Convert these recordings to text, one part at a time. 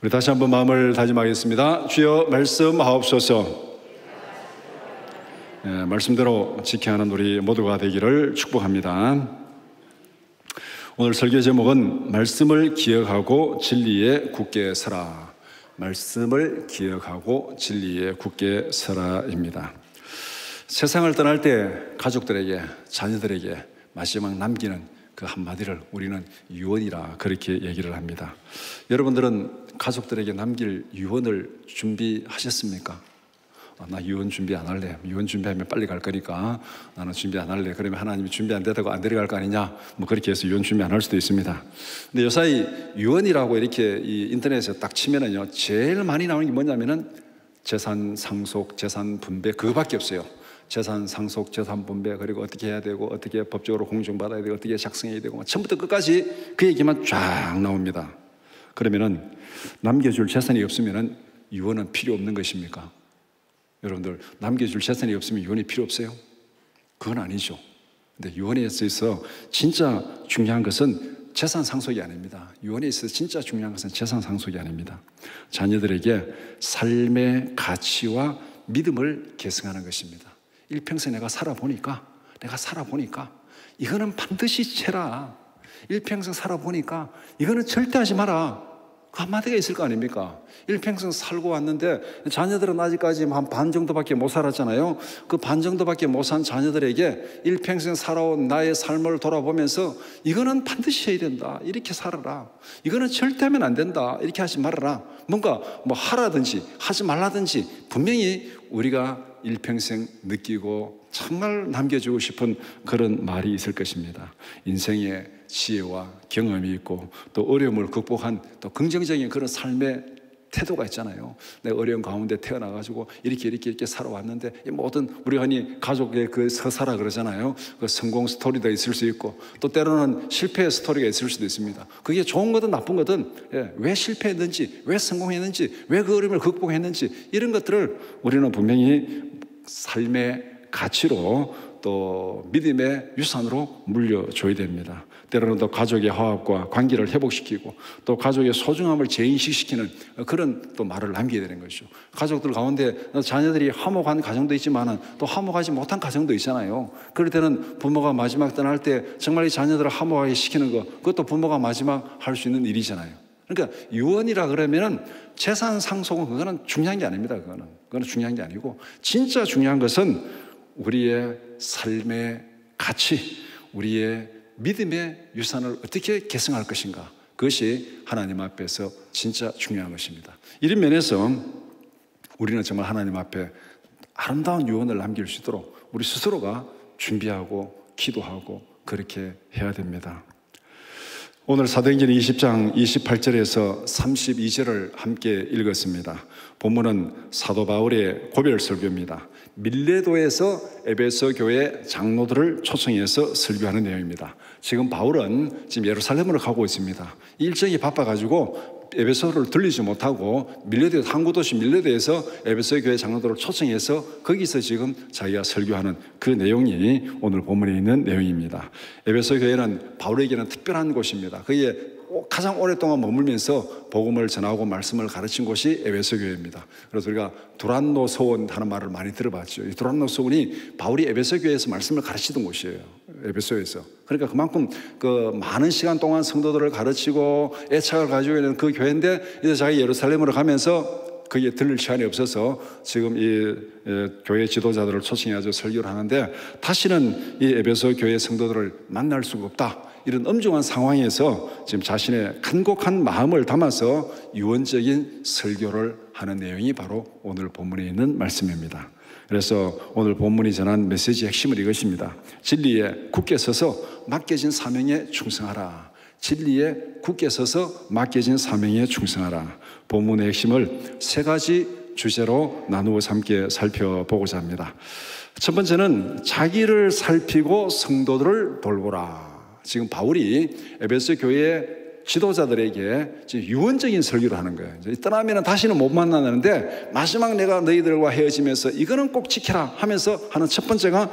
우리 다시 한번 마음을 다짐하겠습니다. 주여 말씀하옵소서. 말씀대로 지켜야 하는 우리 모두가 되기를 축복합니다. 오늘 설교 제목은 말씀을 기억하고 진리에 굳게 서라. 말씀을 기억하고 진리에 굳게 서라입니다. 세상을 떠날 때 가족들에게, 자녀들에게 마지막 남기는 그 한마디를 우리는 유언이라 그렇게 얘기를 합니다. 여러분들은 가족들에게 남길 유언을 준비하셨습니까? 나 유언 준비 안 할래. 유언 준비하면 빨리 갈 거니까 나는 준비 안 할래. 그러면 하나님이 준비 안 되다고 안 데려갈 거 아니냐? 뭐 그렇게 해서 유언 준비 안 할 수도 있습니다. 근데 요사이 유언이라고 이렇게 이 인터넷에 딱 치면은요, 제일 많이 나오는 게 뭐냐면은 재산 상속, 재산 분배, 그거밖에 없어요. 재산 상속, 재산 분배, 그리고 어떻게 해야 되고, 어떻게 법적으로 공정받아야 되고, 어떻게 작성해야 되고, 처음부터 끝까지 그 얘기만 쫙 나옵니다. 그러면은 남겨줄 재산이 없으면은 유언은 필요 없는 것입니까? 여러분들, 남겨줄 재산이 없으면 유언이 필요 없어요? 그건 아니죠. 근데 유언에 있어서 진짜 중요한 것은 재산 상속이 아닙니다. 유언에 있어서 진짜 중요한 것은 재산 상속이 아닙니다. 자녀들에게 삶의 가치와 믿음을 계승하는 것입니다. 일평생 내가 살아보니까 이거는 반드시 채라. 일평생 살아보니까 이거는 절대 하지 마라. 그 한마디가 있을 거 아닙니까? 일평생 살고 왔는데 자녀들은 아직까지 한 반 정도밖에 못 살았잖아요. 그 반 정도밖에 못 산 자녀들에게 일평생 살아온 나의 삶을 돌아보면서 이거는 반드시 해야 된다. 이렇게 살아라. 이거는 절대 하면 안 된다. 이렇게 하지 말아라. 뭔가 뭐 하라든지 하지 말라든지 분명히 우리가 일평생 느끼고 정말 남겨주고 싶은 그런 말이 있을 것입니다. 인생의 지혜와 경험이 있고 또 어려움을 극복한 또 긍정적인 그런 삶의 태도가 있잖아요. 내가 어려운 가운데 태어나가지고 이렇게 살아왔는데 이 모든 우리 흔히 가족의 그 서사라 그러잖아요. 그 성공 스토리도 있을 수 있고 또 때로는 실패의 스토리가 있을 수도 있습니다. 그게 좋은 거든 나쁜 거든 왜 실패했는지, 왜 성공했는지, 왜 그 어려움을 극복했는지 이런 것들을 우리는 분명히 삶의 가치로 또 믿음의 유산으로 물려줘야 됩니다. 때로는 또 가족의 화합과 관계를 회복시키고 또 가족의 소중함을 재인식시키는 그런 또 말을 남겨야 되는 것이죠. 가족들 가운데 자녀들이 화목한 가정도 있지만 또 화목하지 못한 가정도 있잖아요. 그럴 때는 부모가 마지막 떠날 때 정말 이 자녀들을 화목하게 시키는 거, 그것도 부모가 마지막 할 수 있는 일이잖아요. 그러니까 유언이라 그러면은 재산 상속은 그거는 중요한 게 아닙니다. 그거는 중요한 게 아니고 진짜 중요한 것은 우리의 삶의 가치, 우리의 믿음의 유산을 어떻게 계승할 것인가, 그것이 하나님 앞에서 진짜 중요한 것입니다. 이런 면에서 우리는 정말 하나님 앞에 아름다운 유언을 남길 수 있도록 우리 스스로가 준비하고 기도하고 그렇게 해야 됩니다. 오늘 사도행전 20장 28절에서 32절을 함께 읽었습니다. 본문은 사도 바울의 고별 설교입니다. 밀레도에서 에베소 교회 장로들을 초청해서 설교하는 내용입니다. 지금 바울은 지금 예루살렘으로 가고 있습니다. 일정이 바빠가지고 에베소를 들리지 못하고 밀레도, 항구 도시 밀레도에서 에베소 교회 장로들을 초청해서 거기서 지금 자기가 설교하는 그 내용이 오늘 본문에 있는 내용입니다. 에베소 교회는 바울에게는 특별한 곳입니다. 거기에 가장 오랫동안 머물면서 복음을 전하고 말씀을 가르친 곳이 에베소 교회입니다. 그래서 우리가 두란노 소원 하는 말을 많이 들어봤죠. 이 두란노 소원이 바울이 에베소 교회에서 말씀을 가르치던 곳이에요. 에베소에서. 그러니까 그만큼 그 많은 시간 동안 성도들을 가르치고 애착을 가지고 있는 그 교회인데 이제 자기 예루살렘으로 가면서 거기에 들릴 시간이 없어서 지금 이 교회 지도자들을 초청해서 설교를 하는데 다시는 이 에베소 교회 성도들을 만날 수가 없다. 이런 엄중한 상황에서 지금 자신의 간곡한 마음을 담아서 유언적인 설교를 하는 내용이 바로 오늘 본문에 있는 말씀입니다. 그래서 오늘 본문이 전한 메시지의 핵심은 이것입니다. 진리에 굳게 서서 맡겨진 사명에 충성하라. 진리에 굳게 서서 맡겨진 사명에 충성하라. 본문의 핵심을 세 가지 주제로 나누어서 함께 살펴보고자 합니다. 첫 번째는 자기를 살피고 성도들을 돌보라. 지금 바울이 에베소 교회 지도자들에게 지금 유언적인 설교를 하는 거예요. 떠나면 다시는 못 만나는데 마지막 내가 너희들과 헤어지면서 이거는 꼭 지켜라 하면서 하는 첫 번째가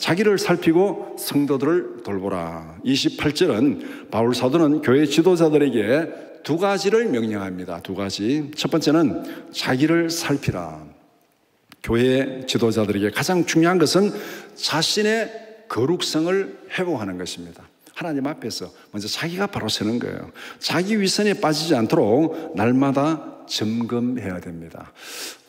자기를 살피고 성도들을 돌보라. 28절은 바울 사도는 교회 지도자들에게 두 가지를 명령합니다. 두 가지. 첫 번째는 자기를 살피라. 교회 지도자들에게 가장 중요한 것은 자신의 거룩성을 회복하는 것입니다. 하나님 앞에서 먼저 자기가 바로 서는 거예요. 자기 위선에 빠지지 않도록 날마다 점검해야 됩니다.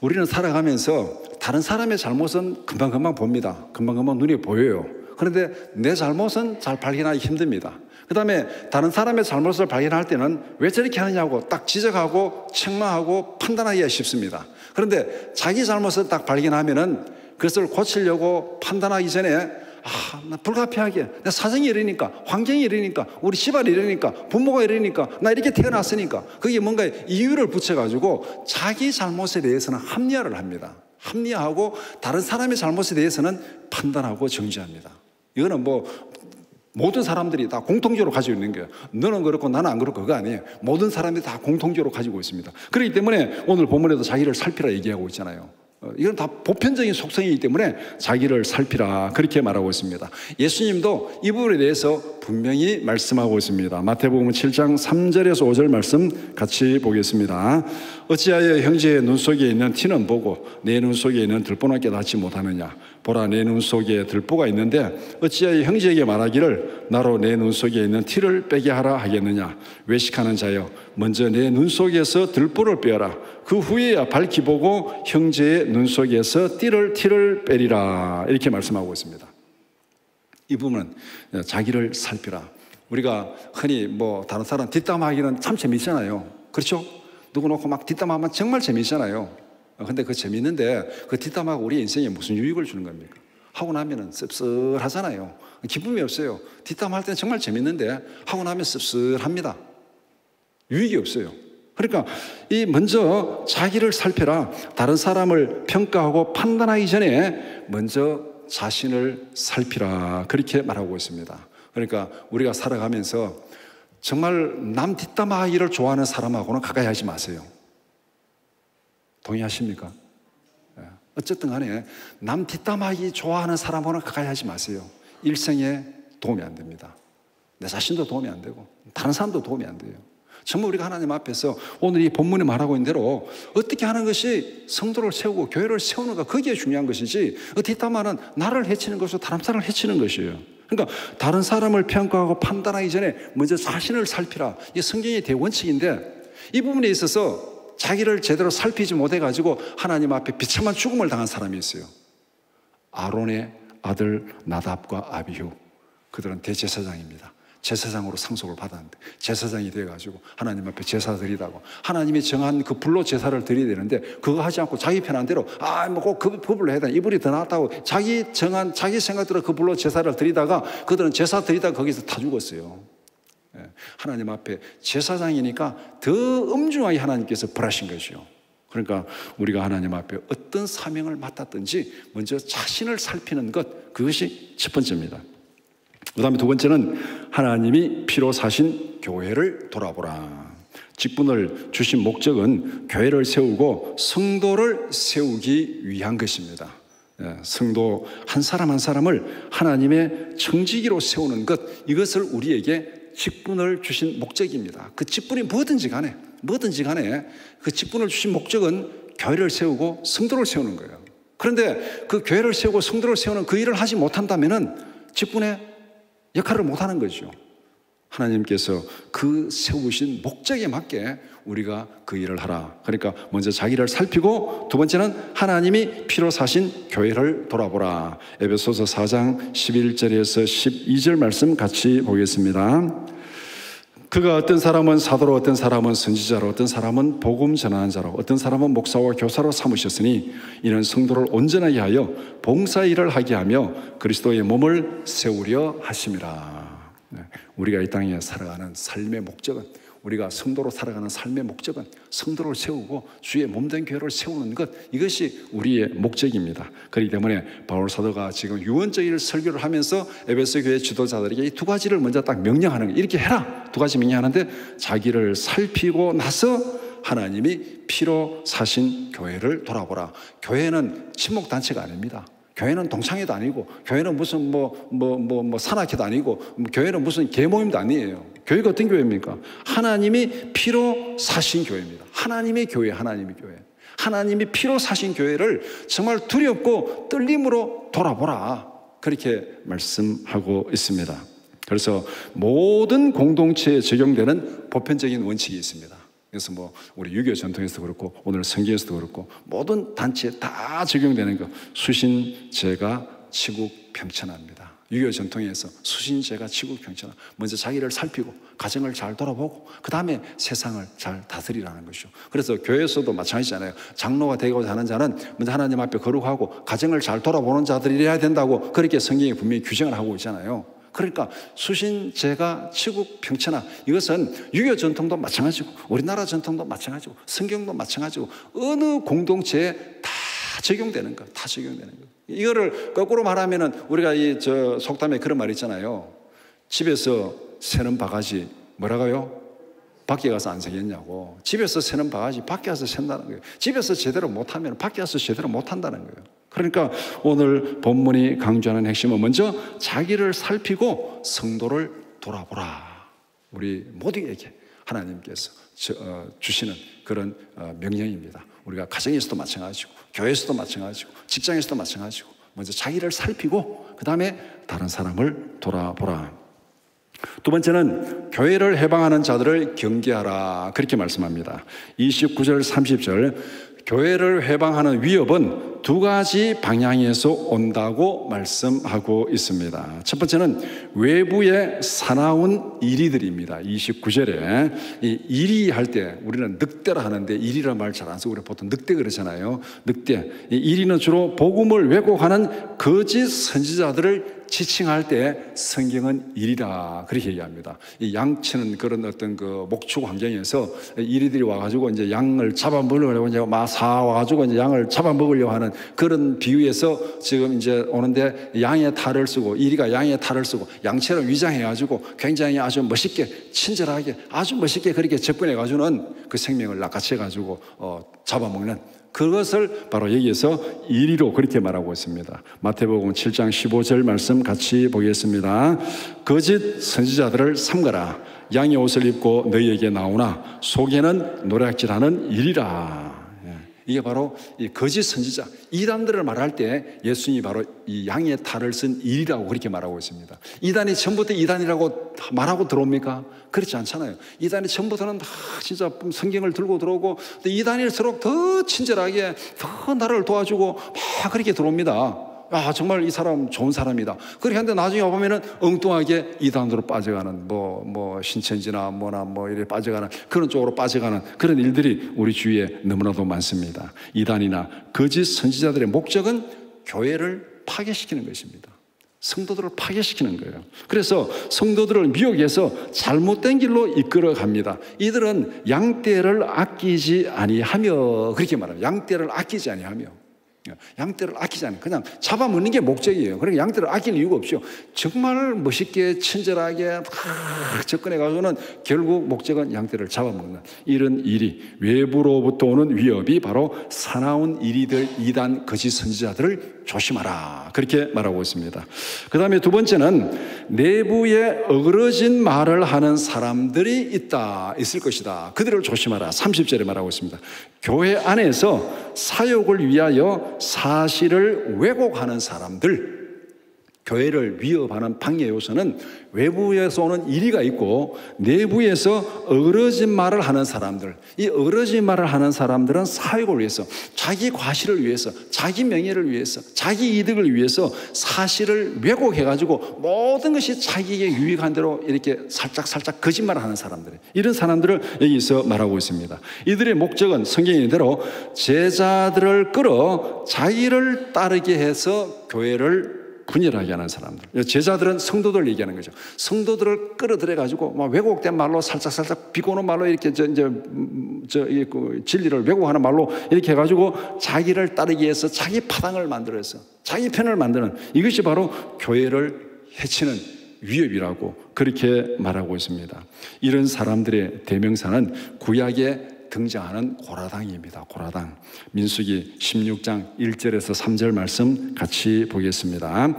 우리는 살아가면서 다른 사람의 잘못은 금방금방 봅니다. 금방금방 눈에 보여요. 그런데 내 잘못은 잘 발견하기 힘듭니다. 그 다음에 다른 사람의 잘못을 발견할 때는 왜 저렇게 하느냐고 딱 지적하고 책망하고 판단하기가 쉽습니다. 그런데 자기 잘못을 딱 발견하면은 그것을 고치려고 판단하기 전에 나 불가피하게 내 사정이 이러니까, 환경이 이러니까, 우리 집안이 이러니까, 부모가 이러니까, 나 이렇게 태어났으니까, 그게 뭔가 이유를 붙여가지고 자기 잘못에 대해서는 합리화를 합니다. 합리화하고 다른 사람의 잘못에 대해서는 판단하고 정죄합니다. 이거는 모든 사람들이 다 공통적으로 가지고 있는 거예요. 너는 그렇고 나는 안 그렇고 그거 아니에요. 모든 사람들이 다 공통적으로 가지고 있습니다. 그렇기 때문에 오늘 본문에도 자기를 살피라 얘기하고 있잖아요. 이건 다 보편적인 속성이기 때문에 자기를 살피라 그렇게 말하고 있습니다. 예수님도 이 부분에 대해서 분명히 말씀하고 있습니다. 마태복음 7장 3절에서 5절 말씀 같이 보겠습니다. 어찌하여 형제의 눈 속에 있는 티는 보고 내 눈 속에 있는 들보나 깨닫지 못하느냐. 보라, 내 눈 속에 들보가 있는데 어찌하여 형제에게 말하기를 나로 내 눈 속에 있는 티를 빼게 하라 하겠느냐. 외식하는 자여, 먼저 내 눈 속에서 들보를 빼어라. 그 후에야 밝히 보고 형제의 눈 속에서 티를 빼리라. 이렇게 말씀하고 있습니다. 이 부분은 자기를 살피라. 우리가 흔히 다른 사람 뒷담화하기는 참 재미있잖아요. 그렇죠? 누구 놓고 막 뒷담화하면 정말 재미있잖아요. 근데 그 재미있는데 그 뒷담화가 우리 인생에 무슨 유익을 주는 겁니까? 하고 나면은 씁쓸하잖아요. 기쁨이 없어요. 뒷담화할 때는 정말 재미있는데 하고 나면 씁쓸합니다. 유익이 없어요. 그러니까 먼저 자기를 살펴라. 다른 사람을 평가하고 판단하기 전에 먼저 자신을 살피라. 그렇게 말하고 있습니다. 그러니까 우리가 살아가면서 정말 남 뒷담화하기를 좋아하는 사람하고는 가까이 하지 마세요. 동의하십니까? 어쨌든 간에 남 뒷담화하기 좋아하는 사람하고는 가까이 하지 마세요. 일생에 도움이 안 됩니다. 내 자신도 도움이 안 되고 다른 사람도 도움이 안 돼요. 정말 우리가 하나님 앞에서 오늘 이 본문에 말하고 있는 대로 어떻게 하는 것이 성도를 세우고 교회를 세우는가, 그게 중요한 것이지 뒷담화는 나를 해치는 것으로 다른 사람을 해치는 것이에요. 그러니까 다른 사람을 평가하고 판단하기 전에 먼저 자신을 살피라. 이게 성경의 대원칙인데 이 부분에 있어서 자기를 제대로 살피지 못해가지고 하나님 앞에 비참한 죽음을 당한 사람이 있어요. 아론의 아들 나답과 아비후, 그들은 대제사장입니다. 제사장으로 상속을 받았는데 제사장이 돼가지고 하나님 앞에 제사 드리다고 하나님이 정한 그 불로 제사를 드려야 되는데 그거 하지 않고 자기 편한 대로 꼭 그 불로 해야 돼, 이 불이 더 낫다고 자기 생각대로 그 불로 제사를 드리다가 그들은 제사 드리다가 거기서 다 죽었어요. 하나님 앞에 제사장이니까 더 엄중하게 하나님께서 벌하신 것이요. 그러니까 우리가 하나님 앞에 어떤 사명을 맡았든지 먼저 자신을 살피는 것, 그것이 첫 번째입니다. 그 다음에 두 번째는 하나님이 피로 사신 교회를 돌아보라. 직분을 주신 목적은 교회를 세우고 성도를 세우기 위한 것입니다. 성도 한 사람 한 사람을 하나님의 청지기로 세우는 것, 이것을 우리에게 직분을 주신 목적입니다. 그 직분이 뭐든지 간에 그 직분을 주신 목적은 교회를 세우고 성도를 세우는 거예요. 그런데 그 교회를 세우고 성도를 세우는 그 일을 하지 못한다면은 직분의 역할을 못하는 거죠. 하나님께서 그 세우신 목적에 맞게 우리가 그 일을 하라. 그러니까 먼저 자기를 살피고 두 번째는 하나님이 피로 사신 교회를 돌아보라. 에베소서 4장 11절에서 12절 말씀 같이 보겠습니다. 그가 어떤 사람은 사도로, 어떤 사람은 선지자로, 어떤 사람은 복음 전하는 자로, 어떤 사람은 목사와 교사로 삼으셨으니 이는 성도를 온전하게 하여 봉사 일을 하게 하며 그리스도의 몸을 세우려 하심이라. 우리가 이 땅에 살아가는 삶의 목적은, 우리가 성도로 살아가는 삶의 목적은 성도를 세우고 주의 몸된 교회를 세우는 것, 이것이 우리의 목적입니다. 그렇기 때문에 바울 사도가 지금 유언적인 설교를 하면서 에베소 교회 지도자들에게 이 두 가지를 먼저 딱 명령하는 거예요. 이렇게 해라, 두 가지 명령하는데 자기를 살피고 나서 하나님이 피로 사신 교회를 돌아보라. 교회는 친목단체가 아닙니다. 교회는 동창회도 아니고, 교회는 무슨 산악회도 아니고, 교회는 무슨 계모임도 아니에요. 교회가 어떤 교회입니까? 하나님이 피로 사신 교회입니다. 하나님의 교회, 하나님의 교회. 하나님이 피로 사신 교회를 정말 두렵고 떨림으로 돌아보라. 그렇게 말씀하고 있습니다. 그래서 모든 공동체에 적용되는 보편적인 원칙이 있습니다. 그래서 뭐 우리 유교 전통에서도 그렇고 오늘 성경에서도 그렇고 모든 단체에 다 적용되는 거, 수신제가 치국 평천합니다. 유교 전통에서 수신제가 치국 평천하, 먼저 자기를 살피고 가정을 잘 돌아보고 그 다음에 세상을 잘 다스리라는 것이죠. 그래서 교회에서도 마찬가지잖아요. 장로가 되고자 하는 자는 먼저 하나님 앞에 거룩하고 가정을 잘 돌아보는 자들이어야 된다고 그렇게 성경이 분명히 규정을 하고 있잖아요. 그러니까 수신제가 치국 평천하, 이것은 유교 전통도 마찬가지고 우리나라 전통도 마찬가지고 성경도 마찬가지고 어느 공동체에 다 적용되는 거, 다 적용되는 거. 이거를 거꾸로 말하면은 우리가 속담에 그런 말 있잖아요. 집에서 새는 바가지 뭐라고요? 밖에 가서 안 새겠냐고. 집에서 새는 바가지 밖에 가서 샌다는 거예요. 집에서 제대로 못하면 밖에 가서 제대로 못한다는 거예요. 그러니까 오늘 본문이 강조하는 핵심은 먼저 자기를 살피고 성도를 돌아보라. 우리 모두에게 하나님께서 주시는 그런 명령입니다. 우리가 가정에서도 마찬가지고 교회에서도 마찬가지고 직장에서도 마찬가지고 먼저 자기를 살피고 그 다음에 다른 사람을 돌아보라. 두 번째는 교회를 해방하는 자들을 경계하라. 그렇게 말씀합니다. 29절 30절 교회를 해방하는 위협은 두 가지 방향에서 온다고 말씀하고 있습니다. 첫 번째는 외부의 사나운 이리들입니다. 29절에 이 이리 할 때 우리는 늑대라 하는데 이리라는 말 잘 안 쓰고 우리 보통 늑대 그러잖아요. 늑대. 이 이리는 주로 복음을 왜곡하는 거짓 선지자들을 지칭할 때 성경은 이리라 그렇게 얘기합니다. 이 양치는 그런 어떤 그 목축 환경에서 이리들이 와가지고 이제 양을 잡아먹으려고 이제 막 사와가지고 이제 양을 잡아먹으려고 하는 그런 비유에서 지금 이제 오는데 양의 탈을 쓰고 이리가 양의 탈을 쓰고 양처럼 위장해가지고 굉장히 아주 멋있게 친절하게 아주 멋있게 그렇게 접근해가지고는 그 생명을 낚아채가지고 잡아먹는 그것을 바로 여기에서 이리로 그렇게 말하고 있습니다. 마태복음 7장 15절 말씀 같이 보겠습니다. 거짓 선지자들을 삼가라. 양의 옷을 입고 너희에게 나오나 속에는 노략질하는 이리라. 이게 바로 이 거짓 선지자, 이단들을 말할 때 예수님이 바로 이 양의 탈을 쓴 일이라고 그렇게 말하고 있습니다. 이단이 처음부터 이단이라고 말하고 들어옵니까? 그렇지 않잖아요. 이단이 처음부터는 진짜 성경을 들고 들어오고 이단일수록 더 친절하게 더 나를 도와주고 막 그렇게 들어옵니다. 아, 정말 이 사람 좋은 사람이다. 그렇게 하는데 나중에 와보면은 엉뚱하게 이단으로 빠져가는 신천지나 이렇게 빠져가는 그런 쪽으로 빠져가는 그런 일들이 우리 주위에 너무나도 많습니다. 이단이나 거짓 선지자들의 목적은 교회를 파괴시키는 것입니다. 성도들을 파괴시키는 거예요. 그래서 성도들을 미혹해서 잘못된 길로 이끌어 갑니다. 이들은 양떼를 아끼지 아니하며 그렇게 말합니다. 양떼를 아끼지 아니하며 양떼를 아끼지 않아요. 그냥 잡아먹는 게 목적이에요. 그러니까 양떼를 아낄 이유가 없죠. 정말 멋있게 친절하게 접근해가지고는 결국 목적은 양떼를 잡아먹는 이런 일이 외부로부터 오는 위협이 바로 사나운 이리들 이단 거짓 선지자들을 조심하라 그렇게 말하고 있습니다. 그 다음에 두 번째는 내부에 어그러진 말을 하는 사람들이 있을 것이다. 그들을 조심하라. 30절에 말하고 있습니다. 교회 안에서 사욕을 위하여 사실을 왜곡하는 사람들, 교회를 위협하는 방해 요소는 외부에서 오는 이리가 있고 내부에서 어그러진 말을 하는 사람들, 이 어그러진 말을 하는 사람들은 사욕을 위해서, 자기 과실을 위해서, 자기 명예를 위해서, 자기 이득을 위해서 사실을 왜곡해가지고 모든 것이 자기에게 유익한 대로 이렇게 살짝 거짓말을 하는 사람들, 이런 사람들을 여기서 말하고 있습니다. 이들의 목적은 성경의 대로 제자들을 끌어 자기를 따르게 해서 교회를 분열하게 하는 사람들. 제자들은 성도들 얘기하는 거죠. 성도들을 끌어들여가지고 막 왜곡된 말로 살짝 비꼬는 말로 이렇게 진리를 왜곡하는 말로 이렇게 해가지고 자기를 따르기 위해서 자기 파당을 만들어서 자기 편을 만드는, 이것이 바로 교회를 해치는 위협이라고 그렇게 말하고 있습니다. 이런 사람들의 대명사는 구약의 등장하는 고라당입니다. 고라당. 민수기 16장 1절에서 3절 말씀 같이 보겠습니다.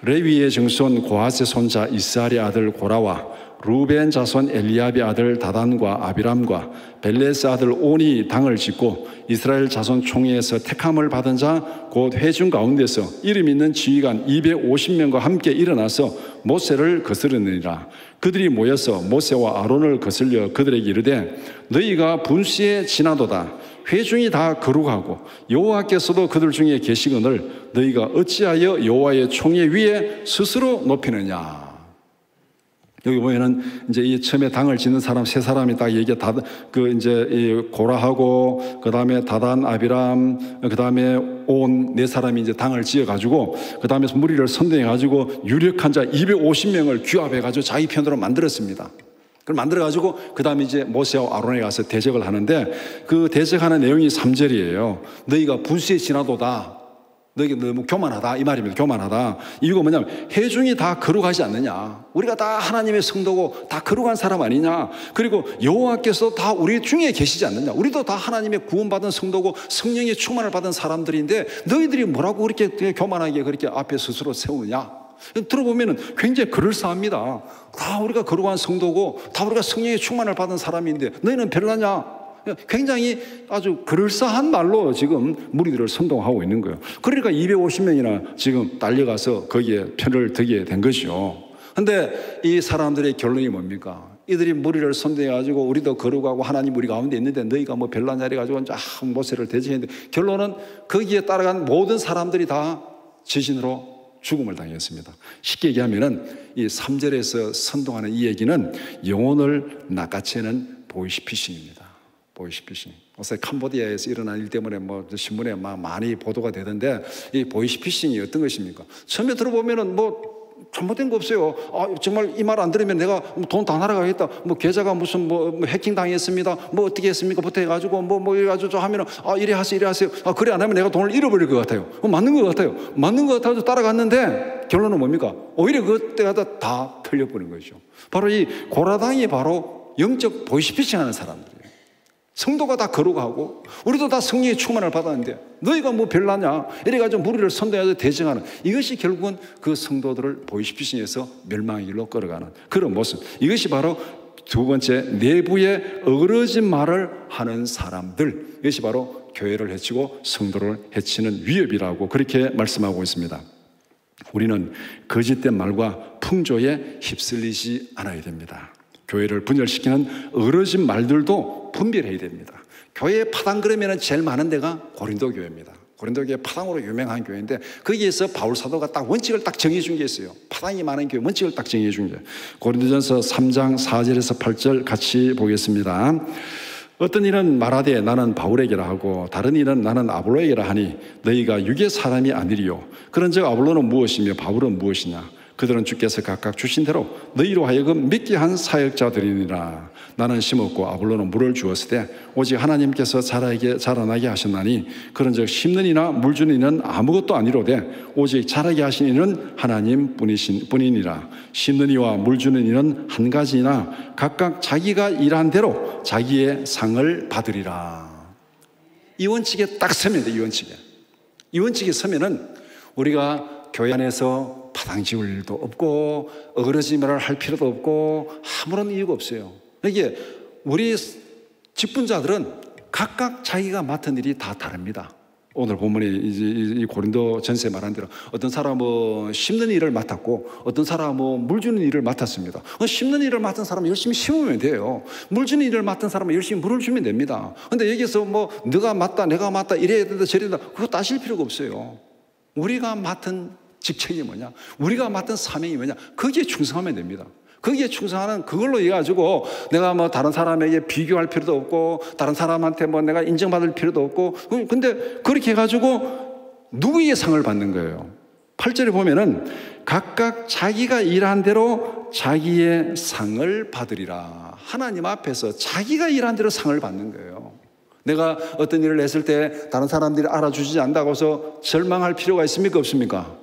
레위의 증손 고핫의 손자 이스라엘의 아들 고라와 루벤 자손 엘리압의 아들 다단과 아비람과 벨레스 아들 온이 당을 짓고 이스라엘 자손 총회에서 택함을 받은 자 곧 회중 가운데서 이름 있는 지휘관 250명과 함께 일어나서 모세를 거스르느니라. 그들이 모여서 모세와 아론을 거슬려 그들에게 이르되 너희가 분수에 지나도다. 회중이 다 거룩하고 여호와께서도 그들 중에 계시거늘 너희가 어찌하여 여호와의 총회 위에 스스로 높이느냐. 여기 보면은 이제 이 처음에 당을 짓는 사람 세 사람이 딱 얘기 이제 이 고라하고 그 다음에 다단 아비람 그 다음에 온 네 사람이 이제 당을 지어가지고 그 다음에 무리를 선동해가지고 유력한 자 250명을 규합해가지고 자기 편으로 만들었습니다. 그걸 만들어가지고 그 다음에 이제 모세와 아론에 가서 대적을 하는데 그 대적하는 내용이 3절이에요. 너희가 분수에 지나도다. 너희가 너무 교만하다 이 말입니다. 교만하다. 이유가 뭐냐면 회중이 다 거룩하지 않느냐. 우리가 다 하나님의 성도고 다 거룩한 사람 아니냐. 그리고 여호와께서 다 우리 중에 계시지 않느냐. 우리도 다 하나님의 구원받은 성도고 성령의 충만을 받은 사람들인데 너희들이 뭐라고 그렇게 교만하게 그렇게 앞에 스스로 세우느냐. 들어보면 굉장히 그럴싸합니다. 다 우리가 거룩한 성도고 다 우리가 성령의 충만을 받은 사람인데 너희는 별나냐. 굉장히 아주 그럴싸한 말로 지금 무리들을 선동하고 있는 거예요. 그러니까 250명이나 지금 달려가서 거기에 편을 들게 된 것이죠. 근데 이 사람들의 결론이 뭡니까? 이들이 무리를 선동해가지고 우리도 거룩하고 하나님 우리 가운데 있는데 너희가 뭐 별나냐 해가지고 모세를 대적했는데 결론은 거기에 따라간 모든 사람들이 다 지진으로 죽음을 당했습니다. 쉽게 얘기하면은 이 3절에서 선동하는 이 얘기는 영혼을 낚아채는 보이스피싱입니다. 보이스피싱. 요새 캄보디아에서 일어난 일 때문에 뭐 신문에 막 많이 보도가 되던데 이 보이스피싱이 어떤 것입니까? 처음에 들어보면은 뭐 잘못된 거 없어요. 아, 정말 이 말 안 들으면 내가 돈 다 날아가겠다. 뭐 계좌가 무슨 뭐 해킹 당했습니다. 뭐 어떻게 했습니까? 부터 해가지고 뭐 해가지고 하면은 아 이래 하세요, 이래 하세요. 아 그래 안 하면 내가 돈을 잃어버릴 것 같아요. 맞는 것 같아요. 맞는 것 같아서 따라갔는데 결론은 뭡니까? 오히려 그때가 다 틀려버린 거죠. 바로 이 고라당이 바로 영적 보이스피싱하는 사람들. 성도가 다 거룩하고 우리도 다 성령의 충만을 받았는데 너희가 뭐 별나냐 이래가지고 무리를 선동해서 대적하는 이것이 결국은 그 성도들을 보이스피싱에서 멸망의 길로 끌어가는 그런 모습. 이것이 바로 두 번째 내부에 어그러진 말을 하는 사람들. 이것이 바로 교회를 해치고 성도를 해치는 위협이라고 그렇게 말씀하고 있습니다. 우리는 거짓된 말과 풍조에 휩쓸리지 않아야 됩니다. 교회를 분열시키는 어그러진 말들도 분별해야 됩니다. 교회에 파당 그러면 제일 많은 데가 고린도 교회입니다. 고린도 교회 파당으로 유명한 교회인데 거기에서 바울 사도가 딱 원칙을 딱 정해 준 게 있어요. 파당이 많은 교회 원칙을 딱 정해 준 게. 고린도전서 3장 4절에서 8절 같이 보겠습니다. 어떤 이는 말하되 나는 바울에게라 하고 다른 이는 나는 아볼로에게라 하니 너희가 육의 사람이 아니리요. 그런즉 아볼로는 무엇이며 바울은 무엇이냐. 그들은 주께서 각각 주신 대로 너희로 하여금 믿게 한 사역자들이니라. 나는 심었고 아볼로는 물을 주었으되 오직 하나님께서 자라나게 하셨나니 그런즉 심는 이나 물 주는 이는 아무것도 아니로되 오직 자라게 하신 이는 하나님 뿐이니라. 심는 이와 물 주는 이는 한 가지나 각각 자기가 일한 대로 자기의 상을 받으리라. 이 원칙에 딱 서면 돼. 이 원칙에 서면은 우리가 교회 안에서 파당 지울 일도 없고 어그러짐을 할 필요도 없고 아무런 이유가 없어요. 이게 우리 직분자들은 각각 자기가 맡은 일이 다 다릅니다. 오늘 본문에 이 고린도 전서에 말한 대로 어떤 사람은 심는 일을 맡았고 어떤 사람은 물 주는 일을 맡았습니다. 심는 일을 맡은 사람은 열심히 심으면 돼요. 물 주는 일을 맡은 사람은 열심히 물을 주면 됩니다. 근데 여기서 뭐 너가 맡다 내가 맡다 이래야 된다 저래야 된다 그거 따질 필요가 없어요. 우리가 맡은 직책이 뭐냐? 우리가 맡은 사명이 뭐냐? 거기에 충성하면 됩니다. 거기에 충성하는 그걸로 해가지고 내가 뭐 다른 사람에게 비교할 필요도 없고 다른 사람한테 뭐 내가 인정받을 필요도 없고 근데 그렇게 해가지고 누구에게 상을 받는 거예요? 8절에 보면은 각각 자기가 일한 대로 자기의 상을 받으리라. 하나님 앞에서 자기가 일한 대로 상을 받는 거예요. 내가 어떤 일을 했을 때 다른 사람들이 알아주지 않는다고 해서 절망할 필요가 있습니까? 없습니까?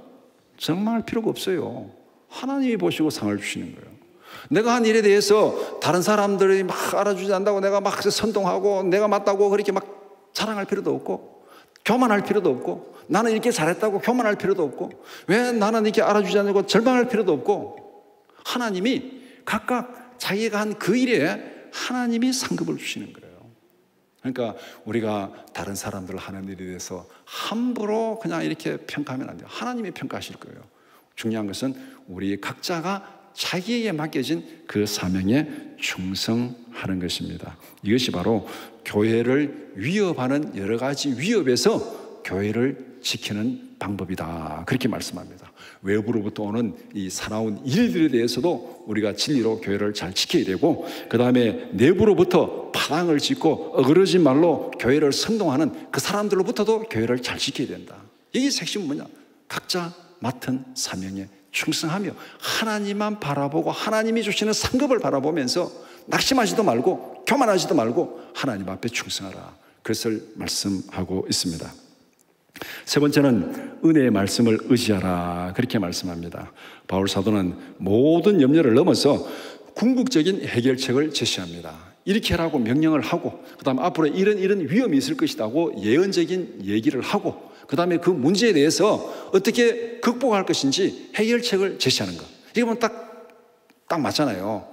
절망할 필요가 없어요. 하나님이 보시고 상을 주시는 거예요. 내가 한 일에 대해서 다른 사람들이 막 알아주지 않는다고 내가 막 선동하고 내가 맞다고 그렇게 막 자랑할 필요도 없고 교만할 필요도 없고 나는 이렇게 잘했다고 교만할 필요도 없고 왜 나는 이렇게 알아주지 않고 절망할 필요도 없고 하나님이 각각 자기가 한 그 일에 하나님이 상급을 주시는 거예요. 그러니까 우리가 다른 사람들 하는 일에 대해서 함부로 그냥 이렇게 평가하면 안 돼요. 하나님이 평가하실 거예요. 중요한 것은 우리 각자가 자기에게 맡겨진 그 사명에 충성하는 것입니다. 이것이 바로 교회를 위협하는 여러 가지 위협에서 교회를 지키는 방법이다, 그렇게 말씀합니다. 외부로부터 오는 이 사나운 일들에 대해서도 우리가 진리로 교회를 잘 지켜야 되고, 그 다음에 내부로부터 파당을 짓고 어그러진 말로 교회를 선동하는 그 사람들로부터도 교회를 잘 지켜야 된다. 이게 핵심은 뭐냐? 각자 맡은 사명에 충성하며 하나님만 바라보고 하나님이 주시는 상급을 바라보면서 낙심하지도 말고 교만하지도 말고 하나님 앞에 충성하라, 그것을 말씀하고 있습니다. 세 번째는 은혜의 말씀을 의지하라, 그렇게 말씀합니다. 바울 사도는 모든 염려를 넘어서 궁극적인 해결책을 제시합니다. 이렇게 하라고 명령을 하고, 그 다음에 앞으로 이런 위험이 있을 것이라고 예언적인 얘기를 하고, 그 다음에 그 문제에 대해서 어떻게 극복할 것인지 해결책을 제시하는 것. 이게 보면 딱 맞잖아요.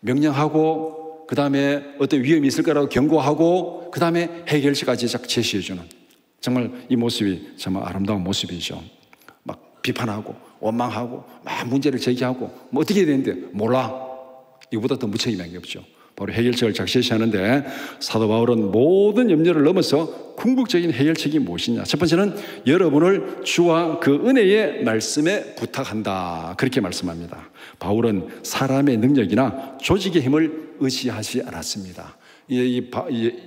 명령하고, 그 다음에 어떤 위험이 있을 거라고 경고하고, 그 다음에 해결책까지 제시해주는, 정말 이 모습이 정말 아름다운 모습이죠. 막 비판하고 원망하고 막 문제를 제기하고 뭐 어떻게 해야 되는데 몰라, 이거보다 더 무책임한 게 없죠. 바로 해결책을 제시하는데, 사도 바울은 모든 염려를 넘어서 궁극적인 해결책이 무엇이냐? 첫 번째는 여러분을 주와 그 은혜의 말씀에 부탁한다, 그렇게 말씀합니다. 바울은 사람의 능력이나 조직의 힘을 의지하지 않았습니다. 이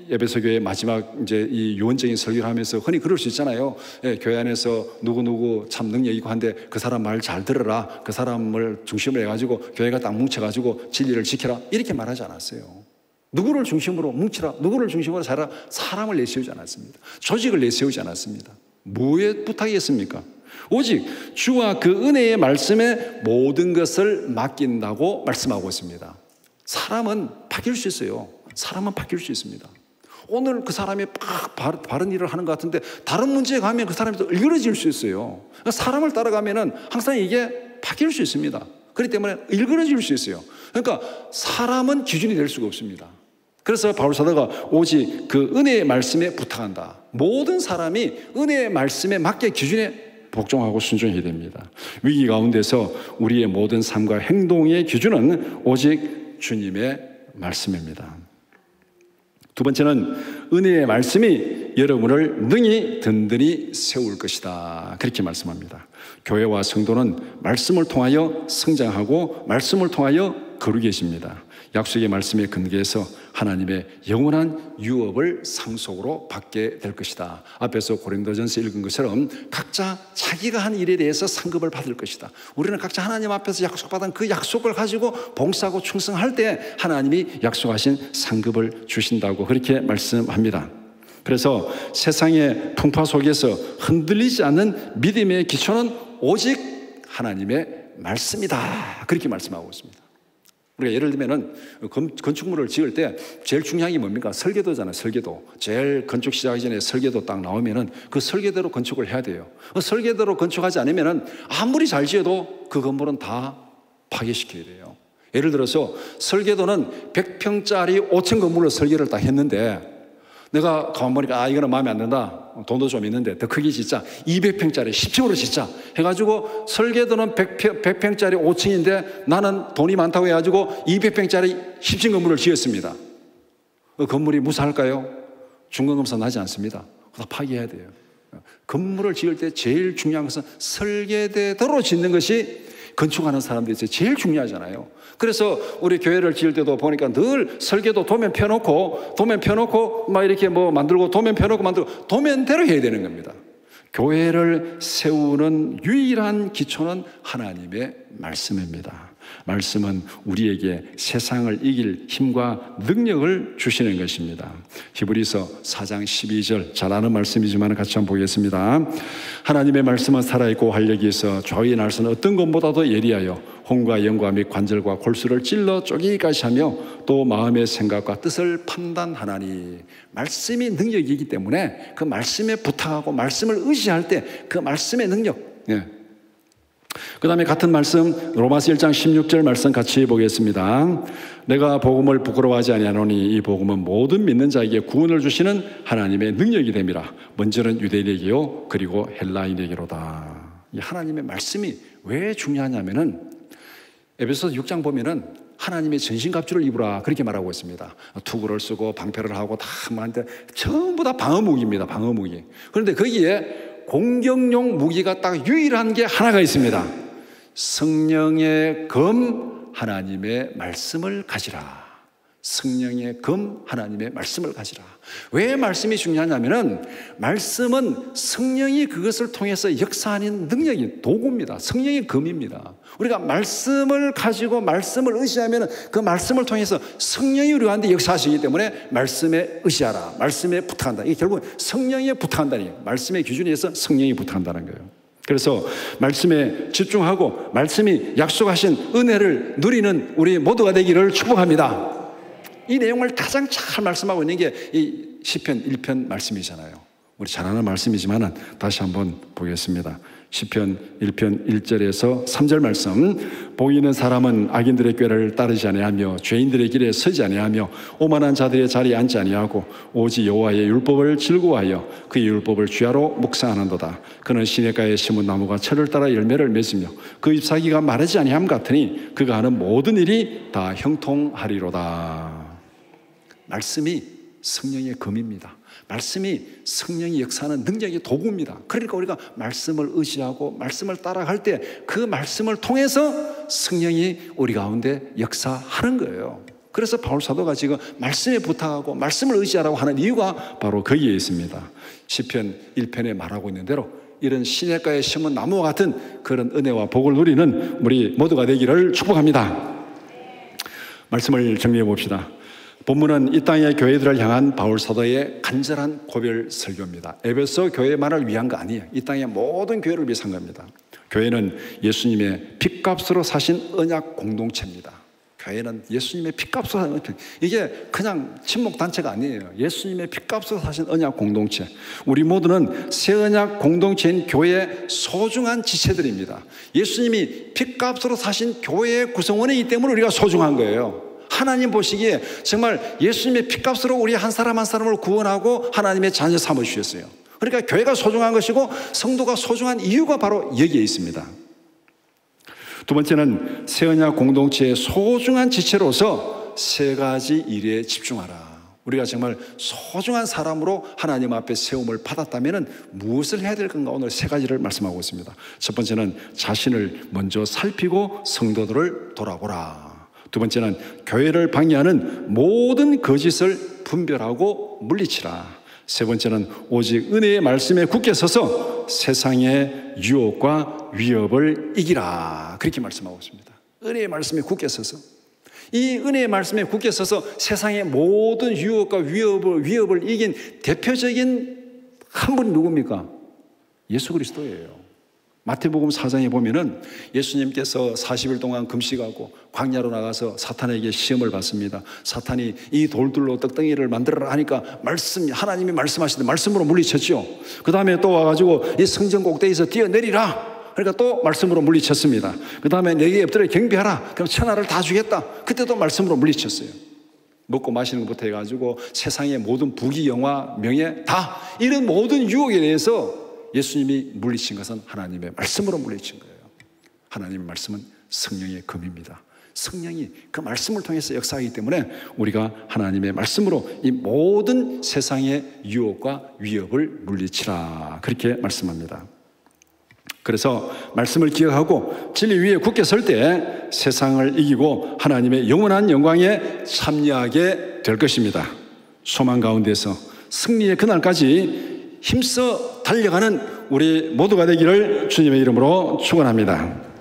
에베소 교회 마지막 이제 이 유언적인 설교를 하면서 흔히 그럴 수 있잖아요. 예, 교회 안에서 누구 참 능력 있고 한데 그 사람 말 잘 들어라, 그 사람을 중심으로 해가지고 교회가 딱 뭉쳐가지고 진리를 지켜라, 이렇게 말하지 않았어요. 누구를 중심으로 뭉치라, 누구를 중심으로 살아라, 사람을 내세우지 않았습니다. 조직을 내세우지 않았습니다. 뭐에 부탁이겠습니까? 오직 주와 그 은혜의 말씀에 모든 것을 맡긴다고 말씀하고 있습니다. 사람은 바뀔 수 있어요. 사람은 바뀔 수 있습니다. 오늘 그 사람이 바른 일을 하는 것 같은데 다른 문제에 가면 그 사람이 또 일그러질 수 있어요. 그러니까 사람을 따라가면은 항상 이게 바뀔 수 있습니다. 그렇기 때문에 일그러질 수 있어요. 그러니까 사람은 기준이 될 수가 없습니다. 그래서 바울 사도가 오직 그 은혜의 말씀에 부탁한다. 모든 사람이 은혜의 말씀에 맞게 기준에 복종하고 순종해야 됩니다. 위기 가운데서 우리의 모든 삶과 행동의 기준은 오직 주님의 말씀입니다. 두 번째는 은혜의 말씀이 여러분을 능히 든든히 세울 것이다, 그렇게 말씀합니다. 교회와 성도는 말씀을 통하여 성장하고 말씀을 통하여 거룩히 계십니다. 약속의 말씀에 근거해서 하나님의 영원한 유업을 상속으로 받게 될 것이다. 앞에서 고린도전서 읽은 것처럼 각자 자기가 한 일에 대해서 상급을 받을 것이다. 우리는 각자 하나님 앞에서 약속받은 그 약속을 가지고 봉사하고 충성할 때 하나님이 약속하신 상급을 주신다고 그렇게 말씀합니다. 그래서 세상의 풍파 속에서 흔들리지 않는 믿음의 기초는 오직 하나님의 말씀이다, 그렇게 말씀하고 있습니다. 우리가 예를 들면은 건축물을 지을 때 제일 중요한 게 뭡니까? 설계도잖아요. 설계도. 제일 건축 시작하기 전에 설계도 딱 나오면은 그 설계대로 건축을 해야 돼요. 그 설계대로 건축하지 않으면은 아무리 잘 지어도 그 건물은 다 파괴시켜야 돼요. 예를 들어서 설계도는 100평짜리 5층 건물로 설계를 딱 했는데 내가 가만 보니까 이거는 마음에 안 든다. 돈도 좀 있는데 더 크게 짓자. 200평짜리 10층으로 짓자. 해가지고 설계도는 100평짜리 5층인데 나는 돈이 많다고 해가지고 200평짜리 10층 건물을 지었습니다. 그 건물이 무사할까요? 중간검사 나지 않습니다. 다 파괴해야 돼요. 건물을 지을 때 제일 중요한 것은 설계대로 짓는 것이 건축하는 사람들이 제일 중요하잖아요. 그래서 우리 교회를 지을 때도 보니까 늘 설계도 도면 펴놓고 막 이렇게 뭐 만들고 도면 펴놓고 만들고 도면대로 해야 되는 겁니다. 교회를 세우는 유일한 기초는 하나님의 말씀입니다. 말씀은 우리에게 세상을 이길 힘과 능력을 주시는 것입니다. 히브리서 4장 12절 잘 아는 말씀이지만 같이 한번 보겠습니다. 하나님의 말씀은 살아있고 활력이 있어 좌우의 날선 어떤 것보다도 예리하여 혼과 영과 및 관절과 골수를 찔러 쪼개기까지 하며 또 마음의 생각과 뜻을 판단하나니. 말씀이 능력이기 때문에 그 말씀에 부탁하고 말씀을 의지할 때 그 말씀의 능력, 그 다음에 같은 말씀 로마서 1장 16절 말씀 같이 보겠습니다. 내가 복음을 부끄러워하지 아니하노니 이 복음은 모든 믿는 자에게 구원을 주시는 하나님의 능력이 됨이라. 먼저는 유대인에게요 그리고 헬라인에게로다. 이 하나님의 말씀이 왜 중요하냐면은 에베소서 6장 보면은 하나님의 전신갑주를 입으라 그렇게 말하고 있습니다. 투구를 쓰고 방패를 하고 다 하는데 전부 다 방어무기입니다. 방어무기. 그런데 거기에 공격용 무기가 딱 유일한 게 하나가 있습니다. 성령의 검 하나님의 말씀을 가지라. 성령의 검 하나님의 말씀을 가지라. 왜 말씀이 중요하냐면은 말씀은 성령이 그것을 통해서 역사하는 능력이 도구입니다. 성령의 검입니다. 우리가 말씀을 가지고 말씀을 의지하면은 그 말씀을 통해서 성령이 우리한테 역사하시기 때문에 말씀에 의지하라. 말씀에 부탁한다. 이게 결국 성령에 부탁한다니. 말씀의 기준에서 성령이 부탁한다는 거예요. 그래서 말씀에 집중하고 말씀이 약속하신 은혜를 누리는 우리 모두가 되기를 축복합니다. 이 내용을 가장 잘 말씀하고 있는 게 이 시편 1편 말씀이잖아요. 우리 잘 아는 말씀이지만 다시 한번 보겠습니다. 시편 1편 1절에서 3절 말씀. 복 있는 사람은 악인들의 꾀를 따르지 아니하며 죄인들의 길에 서지 아니하며 오만한 자들의 자리에 앉지 아니하고 오직 여호와의 율법을 즐거워하여 그의 율법을 주야로 묵상하는도다. 그는 시냇가에 심은 나무가 철을 따라 열매를 맺으며 그 잎사귀가 마르지 아니함 같으니 그가 하는 모든 일이 다 형통하리로다. 말씀이 성령의 검입니다. 말씀이 성령이 역사하는 능력의 도구입니다. 그러니까 우리가 말씀을 의지하고 말씀을 따라갈 때 그 말씀을 통해서 성령이 우리 가운데 역사하는 거예요. 그래서 바울 사도가 지금 말씀에 부탁하고 말씀을 의지하라고 하는 이유가 바로 거기에 있습니다. 시편 1편에 말하고 있는 대로 이런 시냇가에 심은 나무와 같은 그런 은혜와 복을 누리는 우리 모두가 되기를 축복합니다. 말씀을 정리해 봅시다. 본문은 이 땅의 교회들을 향한 바울 사도의 간절한 고별 설교입니다. 에베소 교회만을 위한 거 아니에요. 이 땅의 모든 교회를 위해서 한 겁니다. 교회는 예수님의 핏값으로 사신 언약 공동체입니다. 교회는 예수님의 핏값으로 사신 언약, 이게 그냥 친목단체가 아니에요. 예수님의 핏값으로 사신 언약 공동체. 우리 모두는 새 언약 공동체인 교회의 소중한 지체들입니다. 예수님이 핏값으로 사신 교회의 구성원이기 때문에 우리가 소중한 거예요. 하나님 보시기에 정말 예수님의 핏값으로 우리 한 사람 한 사람을 구원하고 하나님의 자녀 삼으셨어요. 그러니까 교회가 소중한 것이고 성도가 소중한 이유가 바로 여기에 있습니다. 두 번째는 새 언약 공동체의 소중한 지체로서 세 가지 일에 집중하라. 우리가 정말 소중한 사람으로 하나님 앞에 세움을 받았다면 무엇을 해야 될 건가? 오늘 세 가지를 말씀하고 있습니다. 첫 번째는 자신을 먼저 살피고 성도들을 돌아보라. 두 번째는 교회를 방해하는 모든 거짓을 분별하고 물리치라. 세 번째는 오직 은혜의 말씀에 굳게 서서 세상의 유혹과 위협을 이기라. 그렇게 말씀하고 있습니다. 은혜의 말씀에 굳게 서서, 이 은혜의 말씀에 굳게 서서 세상의 모든 유혹과 위협을 이긴 대표적인 한 분이 누굽니까? 예수 그리스도예요. 마태복음 4장에 보면은 예수님께서 40일 동안 금식하고 광야로 나가서 사탄에게 시험을 받습니다. 사탄이 이 돌들로 떡덩이를 만들어라 하니까 하나님이 말씀하시는데 말씀으로 물리쳤죠. 그 다음에 또 와가지고 이 성전 꼭대기에서 뛰어내리라. 그러니까 또 말씀으로 물리쳤습니다. 그 다음에 내게 엎드려 경배하라. 그럼 천하를 다 주겠다. 그때도 말씀으로 물리쳤어요. 먹고 마시는 것부터 해가지고 세상의 모든 부귀, 영화, 명예 다 이런 모든 유혹에 대해서 예수님이 물리친 것은 하나님의 말씀으로 물리친 거예요. 하나님의 말씀은 성령의 검입니다. 성령이 그 말씀을 통해서 역사하기 때문에 우리가 하나님의 말씀으로 이 모든 세상의 유혹과 위협을 물리치라. 그렇게 말씀합니다. 그래서 말씀을 기억하고 진리 위에 굳게 설 때 세상을 이기고 하나님의 영원한 영광에 참여하게 될 것입니다. 소망 가운데서 승리의 그날까지 힘써 달려가는 우리 모두가 되기를 주님의 이름으로 축원합니다.